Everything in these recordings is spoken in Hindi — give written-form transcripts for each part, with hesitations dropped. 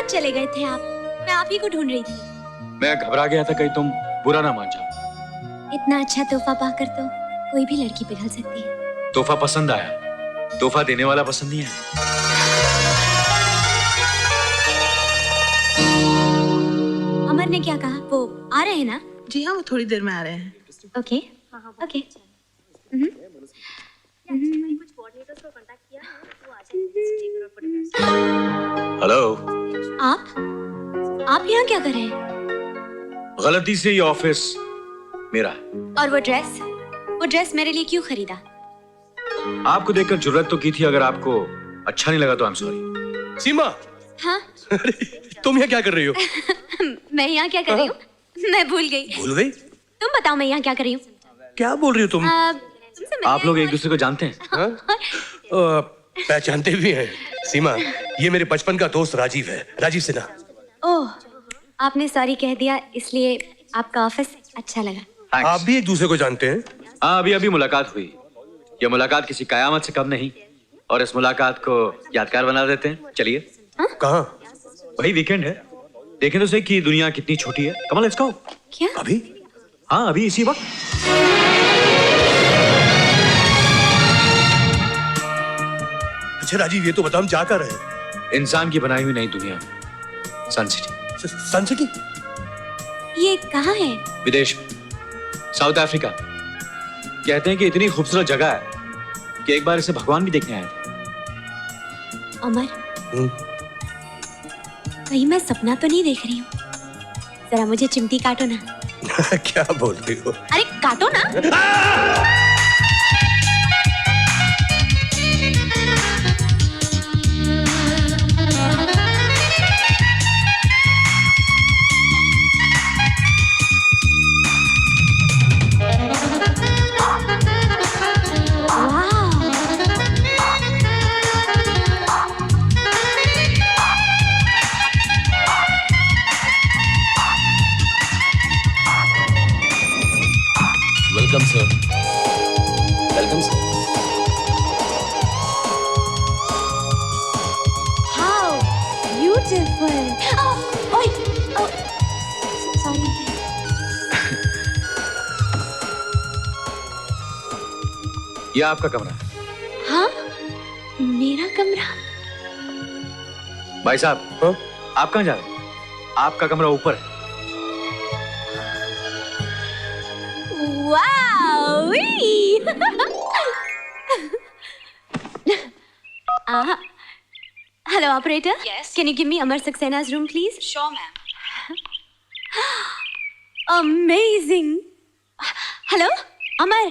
कब चले गए थे आप? मैं आप ही को ढूंढ रही थी। मैं घबरा गया था कहीं तुम बुरा ना मान जाओ। इतना अच्छा तोहफा पाकर तो कोई भी लड़की पिघल सकती है। तोहफा पसंद आया, तोहफा देने वाला पसंद नहीं आया। अमर ने क्या कहा? वो आ रहे हैं ना? जी हाँ, वो थोड़ी देर में आ रहे हैं। Okay okay. हेलो। आप यहाँ क्या कर रहे हैं? गलती से ये ऑफिस मेरा है। और वो ड्रेस मेरे लिए क्यों खरीदा? आपको देखकर जुर्रत तो की थी, अगर आपको अच्छा नहीं लगा तो आई एम सॉरी। सीमा। हाँ? तुम यहाँ क्या कर रही हो? मैं यहाँ क्या कर रही हूँ? मैं भूल गई। भूल गई? तुम बताओ मैं यहाँ क्या कर रही हूँ? क्या बोल रही हो तुम? आप लोग एक दूसरे को जानते हैं? पहचानते भी हैं। सीमा, ये मेरे बचपन का दोस्त राजीव है, राजीव सिन्हा। ओह, आपने सॉरी कह दिया इसलिए आपका ऑफिस अच्छा लगा। आप भी एक दूसरे को जानते हैं? हाँ, अभी मुलाकात हुई। ये मुलाकात किसी कयामत से कम नहीं, और इस मुलाकात को यादगार बना देते हैं। चलिए। कहाँ? वही वीकेंड है, देखें तो सही कि दुनिया कितनी छोटी है। कमल, लेट्स गो। क्या? अभी? हाँ, अभी इसी वक्त। अच्छा राजीव, ये तो बता हम जा कर रहे हैं? इंसान की बनाई हुई नई दुनिया में, सन सिटी। सन सिटी? ये कहाँ है? विदेश में, साउथ अफ्रीका। कहते हैं कि इतनी खूबसूरत जगह है कि एक बार इसे भगवान भी देखने आए थे। अमर, कहीं मैं सपना तो नहीं देख रही हूँ? जरा मुझे चिमटी काटो ना। क्या बोल रही हो? अरे काटो ना। Welcome sir. Welcome sir. How beautiful. Oh, ओए, oh, sorry. यह आपका कमरा है। हाँ? मेरा कमरा? भाई साहब, हाँ? आप कहाँ जा रहे हैं? आपका कमरा ऊपर है। Wow! Hello, operator. Yes. Can you give me Amar Saxena's room, please? Sure, ma'am. Amazing. Hello, Amar.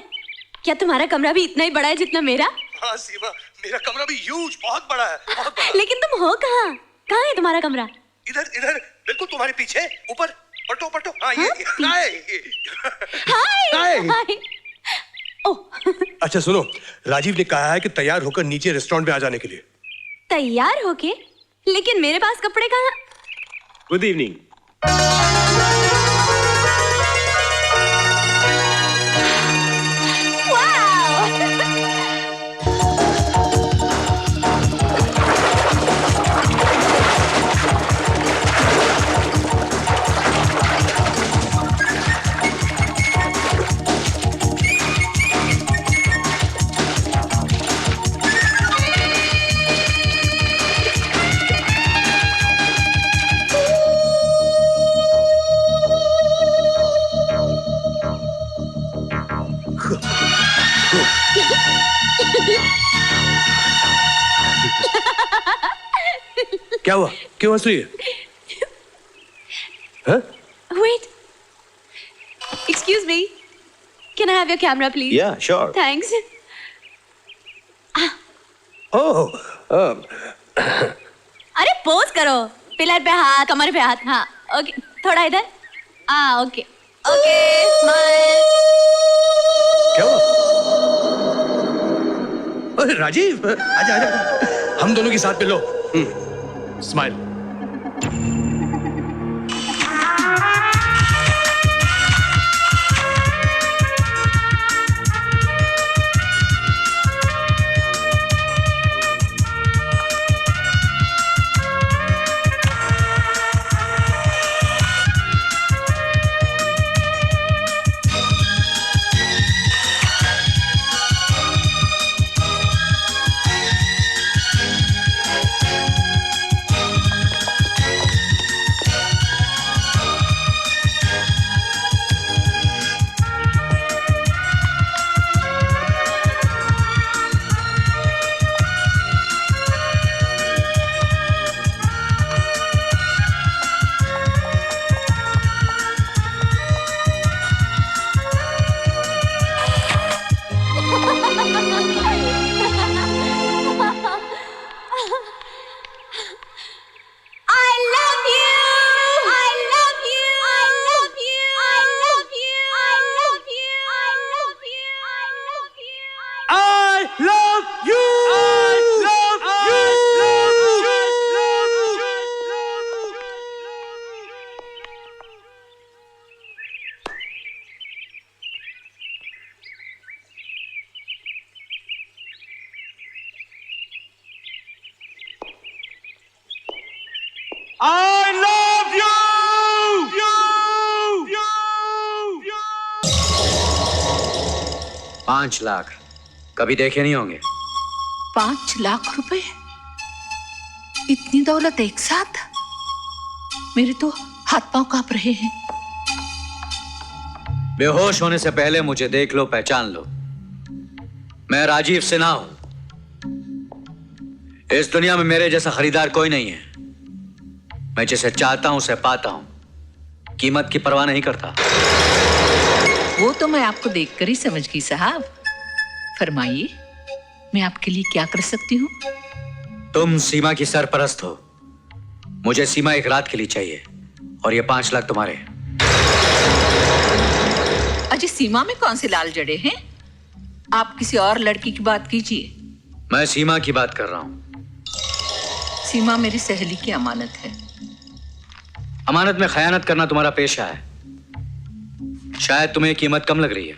क्या तुम्हारा कमरा भी इतना ही बड़ा है जितना मेरा? हाँ सीमा, मेरा कमरा भी ह्यूज, बहुत बड़ा है, बहुत बड़ा। लेकिन तुम हो कहाँ? कहाँ है तुम्हारा कमरा? इधर इधर, बिल्कुल तुम्हारे पीछे, ऊपर। पलटो पलटो। हाँ, ये हाय हाय। हाय। ओह, अच्छा सुनो, राजीव ने कहा है कि तैयार होकर नीचे रेस्टोरेंट में आ जाने के लिए। तैयार होके? लेकिन मेरे पास कपड़े कहाँ? Good evening. क्या हुआ? क्यों हंस रही है? हाँ? Wait. Excuse me. Can I have your camera, please? Yeah, sure. Thanks. Oh, अरे पोज करो, पिलर पे हाथ, कमर पे हाथ। हाँ, ओके, थोड़ा इधर। Okay, okay, smile. क्या हुआ? अरे राजीव, आजा आजा, हम दोनों की साथ में लो। Smile. I love you! 5 lakh कभी देखे नहीं होंगे। 5 लाख रुपए, इतनी दौलत एक साथ? मेरे तो हाथ पांव कांप रहे हैं। बेहोश होने से पहले मुझे देख लो, पहचान लो। मैं राजीव सिन्हा हूं। इस दुनिया में मेरे जैसा खरीदार कोई नहीं है। मैं जिसे चाहता हूं उसे पाता हूं, कीमत की परवाह नहीं करता। वो तो मैं आपको देखकर ही समझ गई साहब। फरमाइए, मैं आपके लिए क्या कर सकती हूँ? तुम सीमा की सरपरस्त हो। मुझे सीमा एक रात के लिए चाहिए और ये 5 लाख तुम्हारे। अजय, सीमा में कौन से लाल जड़े हैं? आप किसी और लड़की की बात कीजिए। मैं सीमा की बात कर रहा हूं। सीमा मेरी सहेली की अमानत है। अमानत में खयानत करना तुम्हारा पेशा है। शायद तुम्हें कीमत कम लग रही है।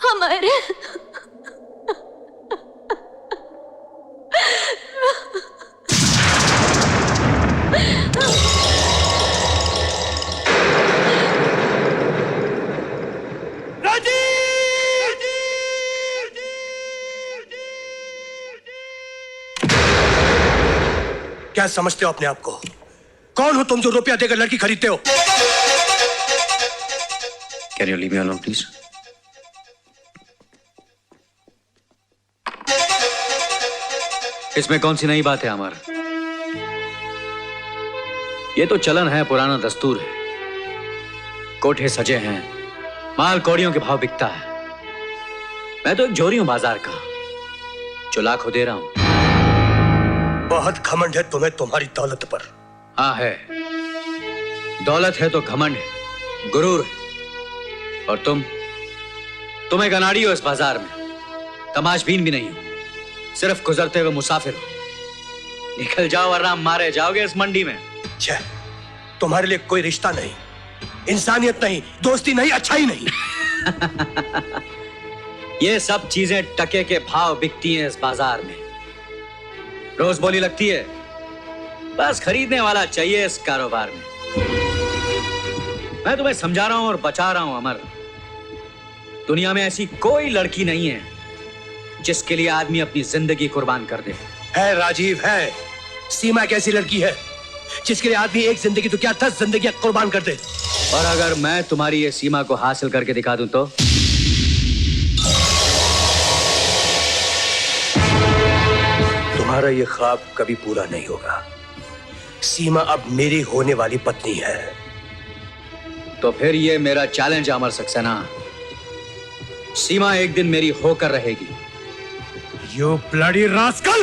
अमर, क्या समझते हो अपने आप को? कौन हो तुम जो रुपया देकर लड़की खरीदते हो? Can you leave me alone, please? इसमें कौन सी नई बात है अमर? ये तो चलन है, पुराना दस्तूर है। कोठे सजे हैं, माल कौड़ियों के भाव बिकता है। मैं तो एक जोरी हूं बाजार का, जो लाखों दे रहा हूं। बहुत घमंड है तुम्हें तुम्हारी दौलत पर। हाँ है, दौलत है तो घमंड है, गुरूर है। और तुम एक अनाड़ी हो इस बाजार में, तमाशबीन भी नहीं हो, सिर्फ गुजरते हुए मुसाफिर हो। निकल जाओ वरना मारे जाओगे इस मंडी में। छे, तुम्हारे लिए कोई रिश्ता नहीं, इंसानियत नहीं, दोस्ती नहीं, अच्छा ही नहीं। ये सब चीजें टके के भाव बिकती हैं इस बाजार में, रोज बोली लगती है। बस खरीदने वाला चाहिए इस कारोबार में। मैं तुम्हें समझा रहा हूं और बचा रहा हूं अमर। दुनिया में ऐसी कोई लड़की नहीं है जिसके लिए आदमी अपनी जिंदगी कुर्बान कर दे। है राजीव, है। सीमा एक ऐसी लड़की है जिसके लिए आदमी एक जिंदगी तो क्या 10 जिंदगियां कुर्बान कर दे। और अगर मैं तुम्हारी ये सीमा को हासिल करके दिखा दूं तो? तुम्हारा ये ख्वाब कभी पूरा नहीं होगा। सीमा अब मेरी होने वाली पत्नी है। तो फिर ये मेरा चैलेंज अमर सक्सेना, सीमा एक दिन मेरी होकर रहेगी। You bloody rascal!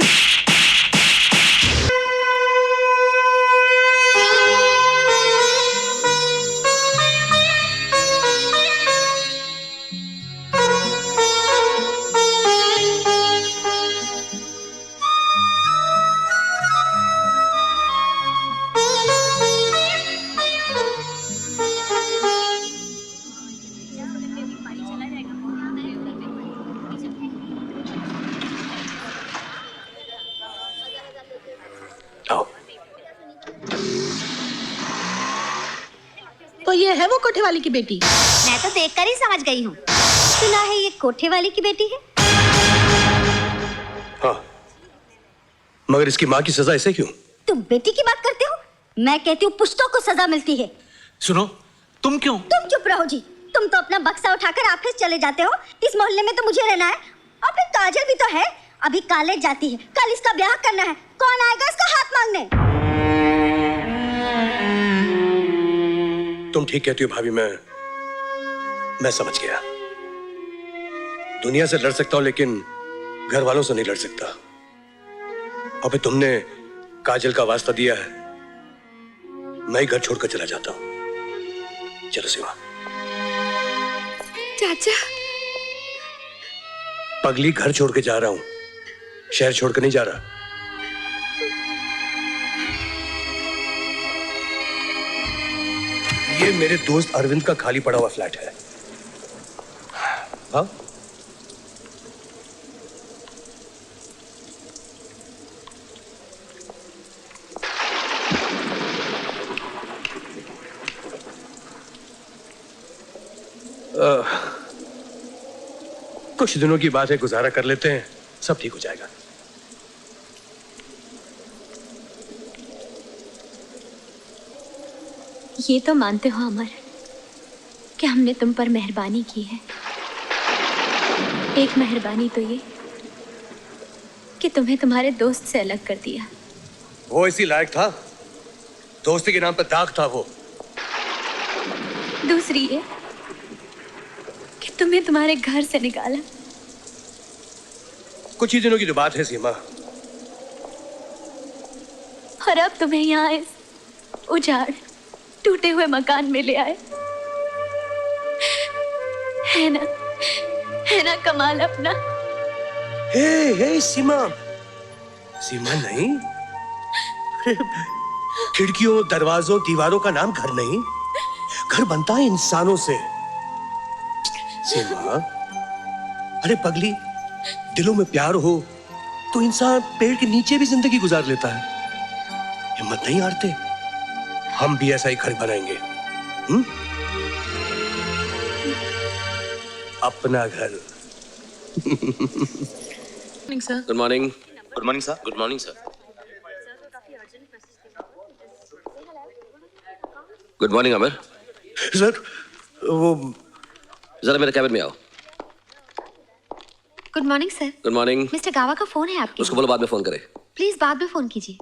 तो ये है वो कोठे वाली की बेटी? मैं तो देखकर ही समझ गई हूँ। सुना है ये कोठे वाली की बेटी है। हाँ, मगर इसकी माँ की सजा ऐसे क्यों? तुम बेटी की बात करते हो, मैं कहती हूँ पुश्तों को सजा मिलती है। सुनो, तुम क्यों? तुम चुप रहो जी। तुम तो अपना बक्सा उठाकर ऑफिस चले जाते हो। इस मोहल्ले में तो मुझे रहना है। और फिर काजल भी तो है, अभी कॉलेज जाती है, कल इसका ब्याह करना है। कौन आएगा इसका हाथ मांगने? तुम ठीक कहती हो भाभी, मैं समझ गया। दुनिया से लड़ सकता हूं लेकिन घर वालों से नहीं लड़ सकता। अबे तुमने काजल का वास्ता दिया है, मैं ही घर छोड़कर चला जाता हूं। चलो सीमा। चाचा, पगली घर छोड़ के जा रहा हूं, शहर छोड़कर नहीं जा रहा। ये मेरे दोस्त अरविंद का खाली पड़ा हुआ फ्लैट है। हाँ? कुछ दिनों की बात है, गुजारा कर लेते हैं, सब ठीक हो जाएगा। ये तो मानते हो अमर कि हमने तुम पर मेहरबानी की है। एक मेहरबानी तो ये कि तुम्हें तुम्हारे दोस्त से अलग कर दिया। वो इसी लायक था, दोस्ती के नाम पर दाग था वो। दूसरी ये कि तुम्हें तुम्हारे घर से निकाला। कुछ ही दिनों की तो बात है सीमा। और अब तुम्हें यहाँ इस उजाड़ टूटे हुए मकान में ले आए। है ना कमाल अपना। हे सीमा, सीमा नहीं, खिड़कियों दरवाजों दीवारों का नाम घर नहीं, घर बनता है इंसानों से। सीमा, अरे पगली, दिलों में प्यार हो तो इंसान पेड़ के नीचे भी जिंदगी गुजार लेता है। हिम्मत नहीं हारते, हम भी ऐसा ही घर बनाएंगे। अपना घर। Sir. Good morning. Good morning sir. Good morning sir. Good morning Amar. Sir वो जरा मेरे कैबिन में आओ। Good morning sir. Good morning. Mister Gawa का फोन है आपके। उसको बोलो बाद में फोन करे। प्लीज बाद में फोन कीजिए।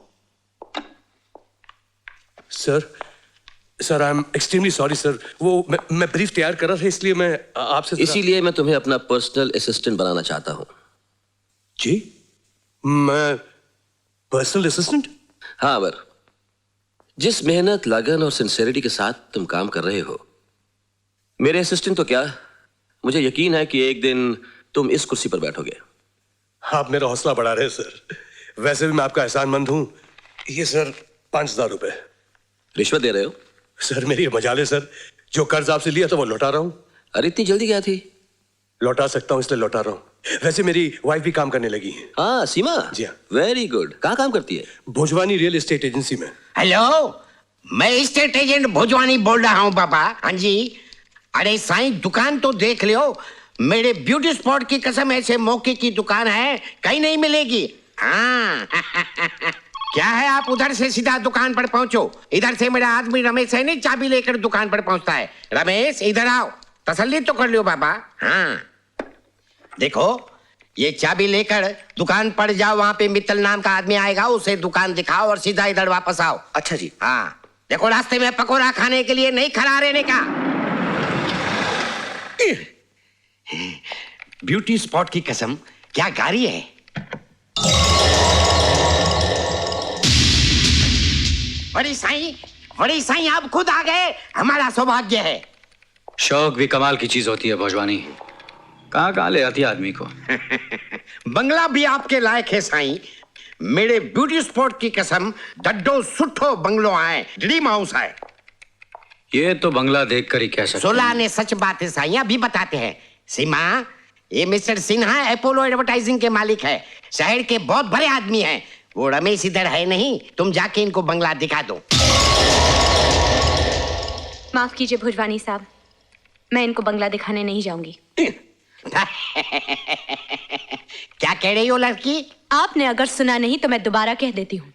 Sir I am extremely sorry sir. वो मैं ब्रीफ तैयार कर रहा था, इसलिए मैं आपसे इसीलिए मैं तुम्हें अपना पर्सनल असिस्टेंट बनाना चाहता हूँ। जी, मैं पर्सनल असिस्टेंट? हाँ अमर, जिस मेहनत लगन और सिंसेरिटी के साथ तुम काम कर रहे हो, मेरे असिस्टेंट तो क्या, मुझे यकीन है कि एक दिन तुम इस कुर्सी पर बैठोगे। आप मेरा हौसला बढ़ा रहे हैं सर। वैसे भी मैं आपका एहसानमंद हूं। ये सर 5,000 रुपए। रिश्वत दे रहे हो? सर मेरी ये मजाल है सर, जो कर्ज आपसे लिया था वो लौटा रहा हूं। अरे इतनी जल्दी क्या थी? लौटा सकता हूं इसलिए लौटा रहा हूं। वैसे मेरी वाइफ भी काम करने लगी है। हाँ सीमा। जी हाँ। Very good. कहाँ काम करती है? भोजवानी रियल एस्टेट एजेंसी में। हेलो, मैं स्टेट एजेंट भोजवानी बोल रहा हूँ बाबा। हाँ जी। अरे साईं, दुकान तो देख लियो, मेरे ब्यूटी स्पॉट की कसम ऐसे मौके की दुकान है कहीं नहीं मिलेगी। हाँ क्या है, आप उधर से सीधा दुकान पर पहुंचो। इधर से मेरा आदमी रमेश है नहीं, चाबी लेकर दुकान पर पहुंचता है। रमेश इधर आओ, तसल्ली तो कर लियो बाबा। हाँ देखो, ये चाबी लेकर दुकान पर जाओ, वहां पे मित्तल नाम का आदमी आएगा, उसे दुकान दिखाओ और सीधा इधर वापस आओ। अच्छा जी। हाँ देखो, रास्ते में पकौड़ा खाने के लिए नहीं खड़ा रहने का। ब्यूटी स्पॉट की कसम, क्या गाड़ी है। बड़ी साईं आप खुद आ गए, हमारा सौभाग्य है। शौक भी कमाल की चीज होती है भोजवानी, कहाँ ले आती है आदमी को। बंगला भी आपके लायक है साईं। मेरे ब्यूटी स्पॉट की कसम, डड्डो सुठो बंगलो है, ड्रीम हाउस है। ये तो बंगला देखकर ही कह सकते हैं। सोला ने सच बात है साईं, अभी बताते हैं। सीमा, ये मिस्टर सिन्हा अपोलो एडवर्टाइजिंग के मालिक है, शहर के बहुत बड़े आदमी हैं। वो रमेश इधर है नहीं, तुम जाके इनको बंगला दिखा दो। माफ कीजिए भोजवानी साहब, मैं इनको बंगला दिखाने नहीं जाऊंगी। क्या कह रही हो लड़की? आपने अगर सुना नहीं तो मैं दोबारा कह देती हूँ।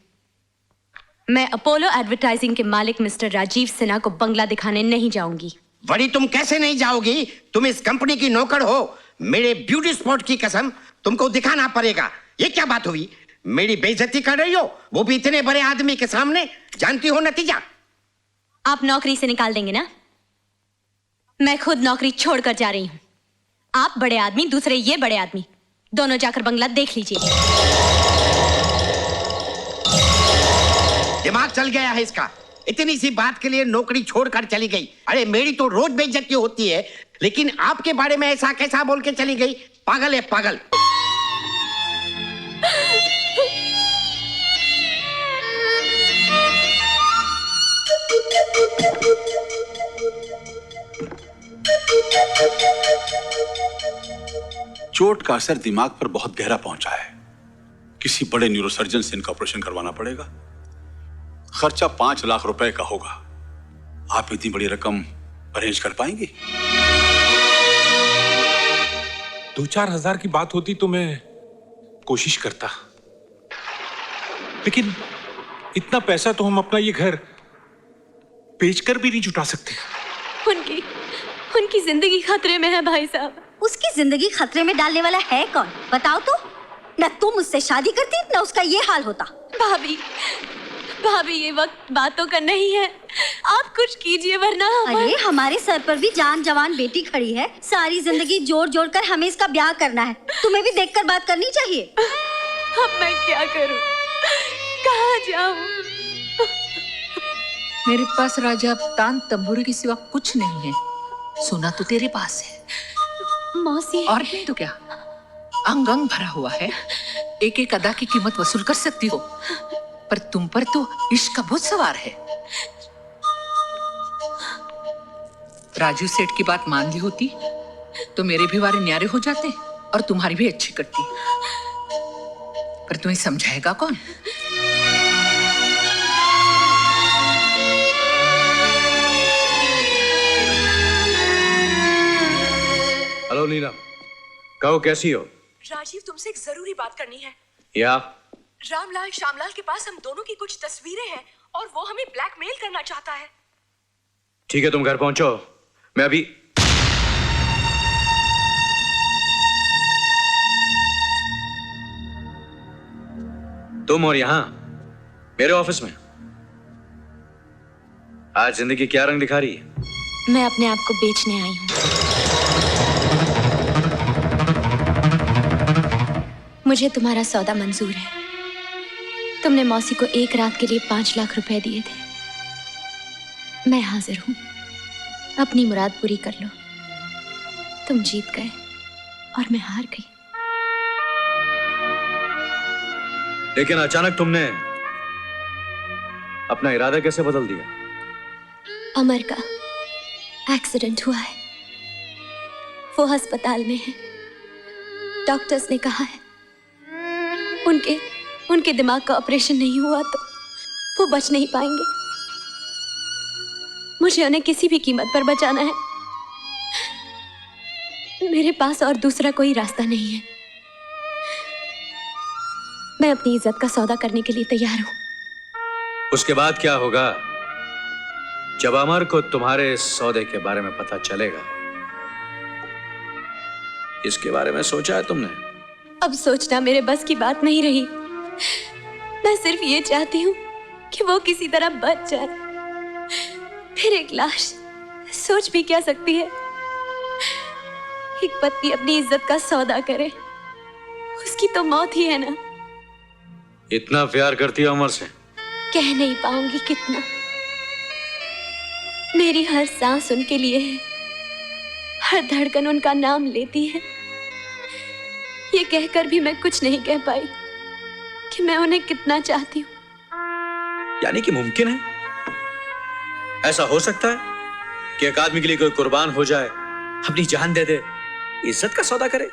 मैं अपोलो एडवर्टाइजिंग के मालिक मिस्टर राजीव सिन्हा को बंगला दिखाने नहीं जाऊंगी। बड़ी तुम कैसे नहीं जाओगी? तुम इस कंपनी की नौकर हो। मेरे ब्यूटी स्पॉट की कसम, तुमको दिखाना पड़ेगा। ये क्या बात हुई? मेरी बेइज्जती कर रही हो, वो भी इतने बड़े आदमी के सामने। जानती हो नतीजा? आप नौकरी से निकाल देंगे ना? मैं खुद नौकरी छोड़कर जा रही हूं। आप बड़े आदमी, दूसरे ये बड़े आदमी, दोनों जाकर बंगला देख लीजिए। दिमाग चल गया है इसका। इतनी सी बात के लिए नौकरी छोड़कर चली गई। अरे मेरी तो रोज बेइज्जती होती है, लेकिन आपके बारे में ऐसा कैसा बोल के चली गई? पागल है पागल। चोट का असर दिमाग पर बहुत गहरा पहुंचा है। किसी बड़े न्यूरोसर्जन से इनका ऑपरेशन करवाना पड़ेगा। खर्चा 5 लाख रुपए का होगा। आप इतनी बड़ी रकम अरेंज कर पाएंगी? 2-4 हजार की बात होती तो मैं कोशिश करता, लेकिन इतना पैसा तो हम अपना ये घर बेचकर भी नहीं जुटा सकते। उनकी जिंदगी खतरे में है भाई साहब। उसकी जिंदगी खतरे में डालने वाला है कौन? बताओ तो। न तुम उससे शादी करती, न उसका ये हाल होता। भाभी ये वक्त बातों का नहीं है, आप कुछ कीजिए वरना अरे हमारे सर पर भी जान जवान बेटी खड़ी है। सारी जिंदगी जोड़ जोड़ कर हमें इसका ब्याह करना है। तुम्हें भी देखकर बात करनी चाहिए। अब मैं क्या करूं, कहाँ जाऊं? मेरे पास राजा अब तान तंबूरे के सिवा कुछ नहीं है। सोना तो तेरे पास है, मौसी। और नहीं तो क्या, अंग अंग भरा हुआ है। एक एक अदा की कीमत वसूल कर सकती हो, पर तुम पर तो इश्क का भूत सवार है। राजू सेठ की बात मान ली होती तो मेरे भी वारे न्यारे हो जाते और तुम्हारी भी अच्छी करती, पर तुम्हें समझाएगा कौन? हेलो नीलम, कहो कैसी हो? राजीव, तुमसे एक जरूरी बात करनी है। या? रामलाल श्यामलाल के पास हम दोनों की कुछ तस्वीरें हैं और वो हमें ब्लैकमेल करना चाहता है। ठीक है, तुम घर पहुंचो, मैं अभी। तुम और यहां मेरे ऑफिस में आज जिंदगी क्या रंग दिखा रही है? मैं अपने आप को बेचने आई हूं। मुझे तुम्हारा सौदा मंजूर है। तुमने मौसी को एक रात के लिए 5 लाख रुपए दिए थे। मैं हाजिर हूं, अपनी मुराद पूरी कर लो। तुम जीत गए और मैं हार गई। लेकिन अचानक तुमने अपना इरादा कैसे बदल दिया? अमर का एक्सीडेंट हुआ है, वो अस्पताल में है। डॉक्टर्स ने कहा है उनके दिमाग का ऑपरेशन नहीं हुआ तो वो बच नहीं पाएंगे। मुझे उन्हें किसी भी कीमत पर बचाना है। मेरे पास और दूसरा कोई रास्ता नहीं है। मैं अपनी इज्जत का सौदा करने के लिए तैयार हूं। उसके बाद क्या होगा जब अमर को तुम्हारे इस सौदे के बारे में पता चलेगा? इसके बारे में सोचा है तुमने? अब सोचना मेरे बस की बात नहीं रही। मैं सिर्फ ये चाहती हूँ कि वो किसी तरह बच जाए। फिर एक लाश सोच भी क्या सकती है? एक पत्नी अपनी इज्जत का सौदा करे, उसकी तो मौत ही है ना। इतना प्यार करती हो अमर से? कह नहीं पाऊंगी कितना। मेरी हर सांस उनके लिए है, हर धड़कन उनका नाम लेती है। ये कहकर भी मैं कुछ नहीं कह पाई कि मैं उन्हें कितना चाहती हूँ। यानी कि मुमकिन है, ऐसा हो सकता है कि एक आदमी के लिए कोई कुर्बान हो जाए, अपनी जान दे दे, इज्जत का सौदा करे?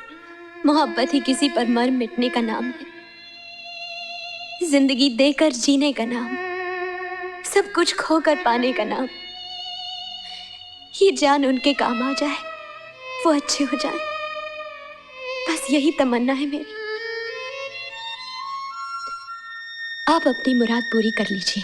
मोहब्बत ही किसी पर मर मिटने का नाम है, जिंदगी देकर जीने का नाम, सब कुछ खोकर पाने का नाम। ये जान उनके काम आ जाए, वो अच्छे हो जाए, बस यही तमन्ना है मेरी। आप अपनी मुराद पूरी कर लीजिए।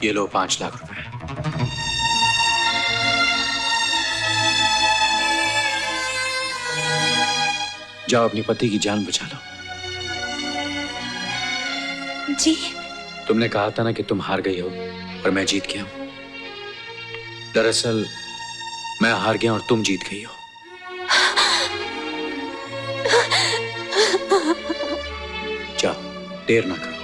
ये लो 5 लाख रुपए। जाओ अपनी पति की जान बचा लो। जी तुमने कहा था ना कि तुम हार गई हो और मैं जीत गया हूं। दरअसल मैं हार गया और तुम जीत गई हो। जाओ, देर ना करो।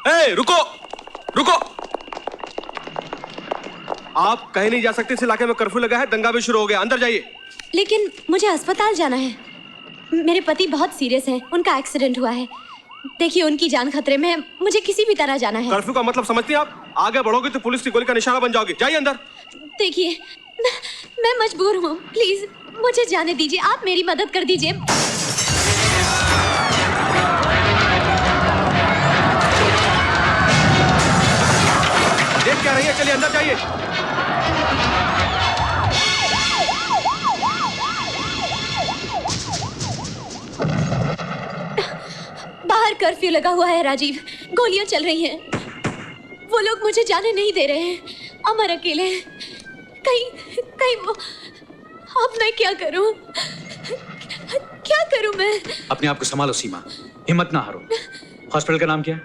ए, रुको रुको, आप कहीं नहीं जा सकते। इस इलाके में कर्फ्यू लगा है, दंगा भी शुरू हो गया। अंदर जाइए। लेकिन मुझे अस्पताल जाना है। मेरे पति बहुत सीरियस हैं, उनका एक्सीडेंट हुआ है। देखिए उनकी जान खतरे में है, मुझे किसी भी तरह जाना है। कर्फ्यू का मतलब समझती हैं आप? आगे बढ़ोगे तो पुलिस की गोली का निशाना बन जाओगे। जाइए अंदर। देखिए मैं मजबूर हूँ, प्लीज मुझे जाने दीजिए, आप मेरी मदद कर दीजिए। देख क्या रही है, चलिए अंदर जाइए। बाहर कर्फ्यू लगा हुआ है राजीव, गोलियां चल रही हैं। वो लोग मुझे जाने नहीं दे रहे हैं। अमर अकेले हैं। कहीं वो। अब मैं क्या करूं? क्या करूं मैं? अपने आप को संभालो सीमा, हिम्मत ना हारो। हॉस्पिटल का नाम क्या है?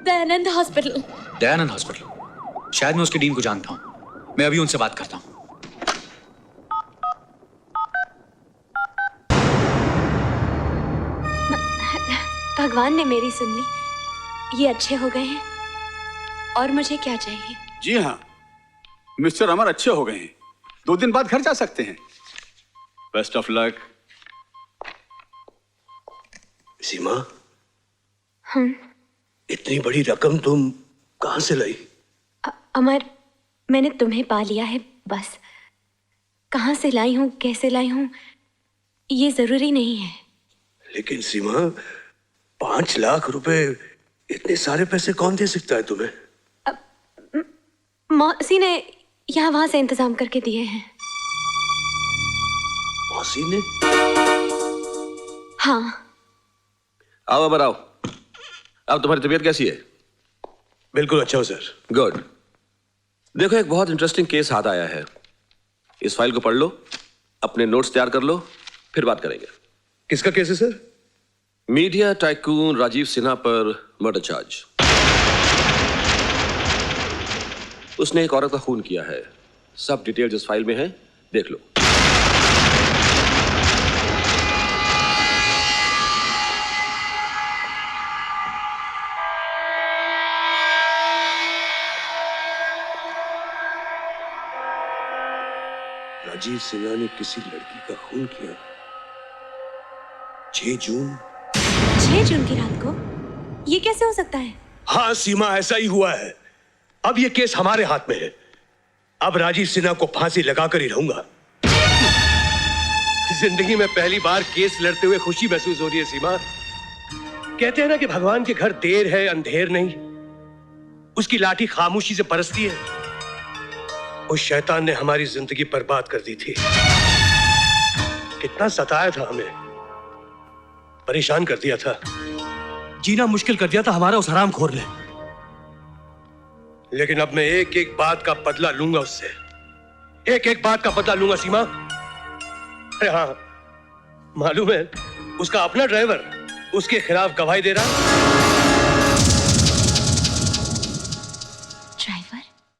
दयानंद हॉस्पिटल। दयानंद हॉस्पिटल। शायद मैं उसके डीन को जानता हूं। मैं अभी उनसे बात करता हूं। भगवान ने मेरी सुन ली, ये अच्छे हो गए हैं। और मुझे क्या चाहिए? जी हाँ, मिस्टर अमर अच्छे हो गए हैं। 2 दिन बाद घर जा सकते हैं। Best of luck. सीमा, इतनी बड़ी रकम तुम कहां से लाई? अमर, मैंने तुम्हें पा लिया है बस। कहां से लाई हूं, कैसे लाई हूं, ये जरूरी नहीं है। लेकिन सीमा, 5 लाख रुपए, इतने सारे पैसे कौन दे सकता है तुम्हें? मौसी ने यहाँ वहां से इंतजाम करके दिए हैं। मौसी ने? हाँ। आओ अमर आओ। अब तुम्हारी तबीयत कैसी है? बिल्कुल अच्छा हो सर। गुड। देखो एक बहुत इंटरेस्टिंग केस हाथ आया है। इस फाइल को पढ़ लो, अपने नोट्स तैयार कर लो, फिर बात करेंगे। किसका केस है sir? Media tycoon Rajiv Sinha पर मर्डर चार्ज। उसने एक औरत का खून किया है। सब डिटेल्स इस फाइल में है, देख लो। राजीव सिन्हा ने किसी लड़की का खून किया। 6 जून 6 जून की रात को? ये कैसे हो सकता है? हाँ सीमा, ऐसा ही हुआ है। अब ये केस हमारे हाथ में है। अब राजीव सिन्हा को फांसी लगाकर ही रहूंगा। जिंदगी में पहली बार केस लड़ते हुए खुशी महसूस हो रही है सीमा। कहते हैं ना कि भगवान के घर देर है अंधेर नहीं। उसकी लाठी खामोशी से बरसती है। उस शैतान ने हमारी जिंदगी बर्बाद कर दी थी। कितना सताया था हमें, परेशान कर दिया था, जीना मुश्किल कर दिया था हमारा उस हरामखोर ने। लेकिन अब मैं एक एक बात का बदला लूंगा उससे। एक एक बात का बदला लूंगा सीमा। अरे हाँ, मालूम है उसका अपना ड्राइवर उसके खिलाफ गवाही दे रहा है।